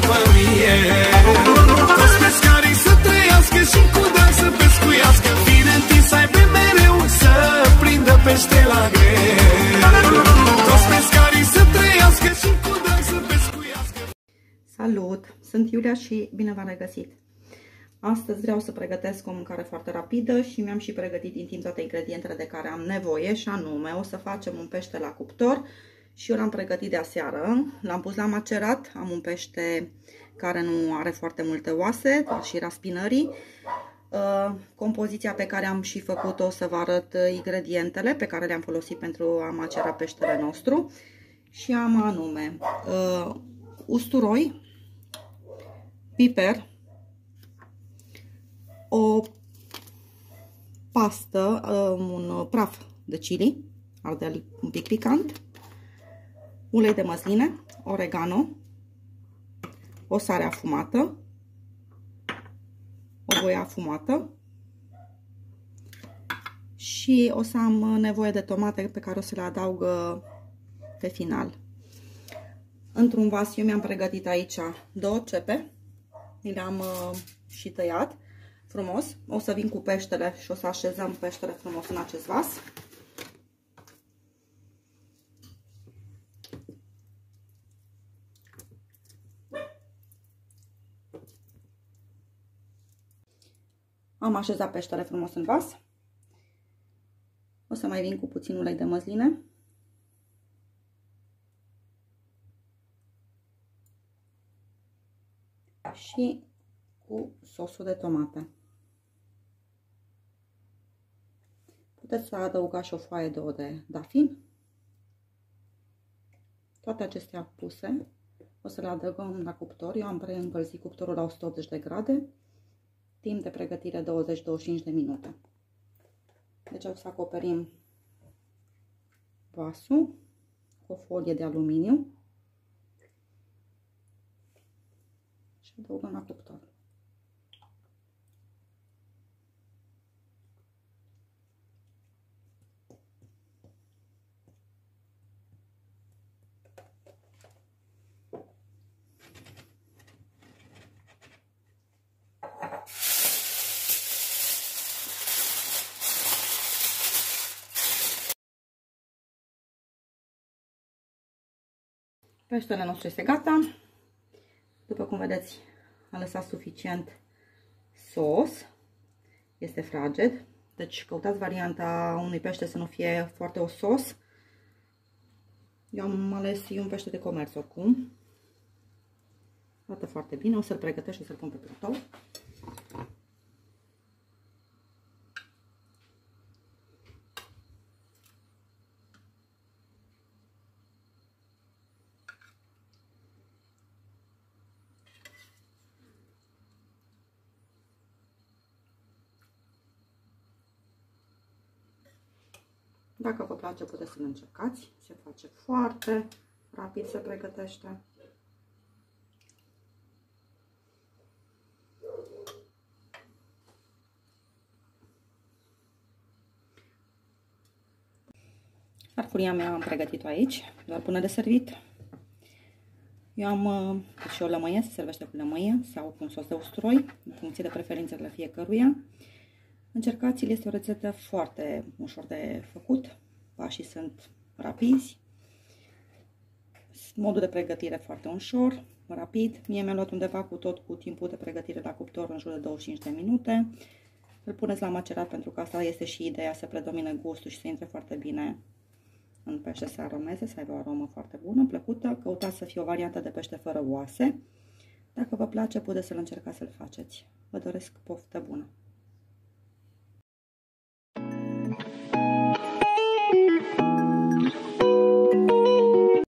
după mie. Toți pescarii să trăiască și cu drag să pescuiască, fire întins să aibă mereu, să prindă pește la greu. Toți pescarii să trăiască și cu drag să pescuiască. Salut! Sunt Iulia și bine v-am regăsit! Astăzi vreau să pregătesc o mâncare foarte rapidă și mi-am și pregătit din timp toate ingredientele de care am nevoie, și anume o să facem un pește la cuptor și eu l-am pregătit de aseară, l-am pus la macerat, am un pește care nu are foarte multe oase, dar și raspinării. Compoziția pe care am și făcut-o, o să vă arăt ingredientele pe care le-am folosit pentru a macera peștele nostru și am anume usturoi, piper, o pastă, un praf de chili, ardei un pic picant, ulei de măsline, oregano, o sare afumată, o voie afumată și o să am nevoie de tomate pe care o să le adaug pe final. Într-un vas eu mi-am pregătit aici 2 cepe, le-am și tăiat frumos. O să vin cu peștele și o să așezăm peștele frumos în acest vas. Am așezat peștele frumos în vas. O să mai vin cu puțin ulei de măsline. Și cu sosul de tomate. Puteți să adăugați și o foaie de ouă de dafin. Toate acestea puse, o să le adăugăm la cuptor. Eu am preîncălzit cuptorul la 180 de grade, timp de pregătire 20-25 de minute. Deci o să acoperim vasul cu o folie de aluminiu și adăugăm la cuptor. Peștele nostru este gata. După cum vedeți, a lăsat suficient sos. Este fraged. Deci căutați varianta unui pește să nu fie foarte osos. Eu am ales un pește de comerț oricum. Arată foarte bine. O să-l pregătesc și o să-l pun pe platou. Dacă vă place, puteți să-l încercați. Se face foarte rapid, se pregătește. Farfuria mea am pregătit-o aici, doar până de servit. Eu am și o lămâie, se servește cu lămâie sau cu un sos de usturoi, în funcție de preferințele fiecăruia. Încercați-l, este o rețetă foarte ușor de făcut, pașii sunt rapizi, modul de pregătire foarte ușor, rapid. Mie mi-a luat undeva cu timpul de pregătire la cuptor în jur de 25 de minute. Îl puneți la macerat pentru că asta este și ideea, să predomine gustul și să intre foarte bine în pește, să aromeze, să aibă o aromă foarte bună, plăcută. Căutați să fie o variantă de pește fără oase. Dacă vă place, puteți să-l încercați să-l faceți. Vă doresc poftă bună!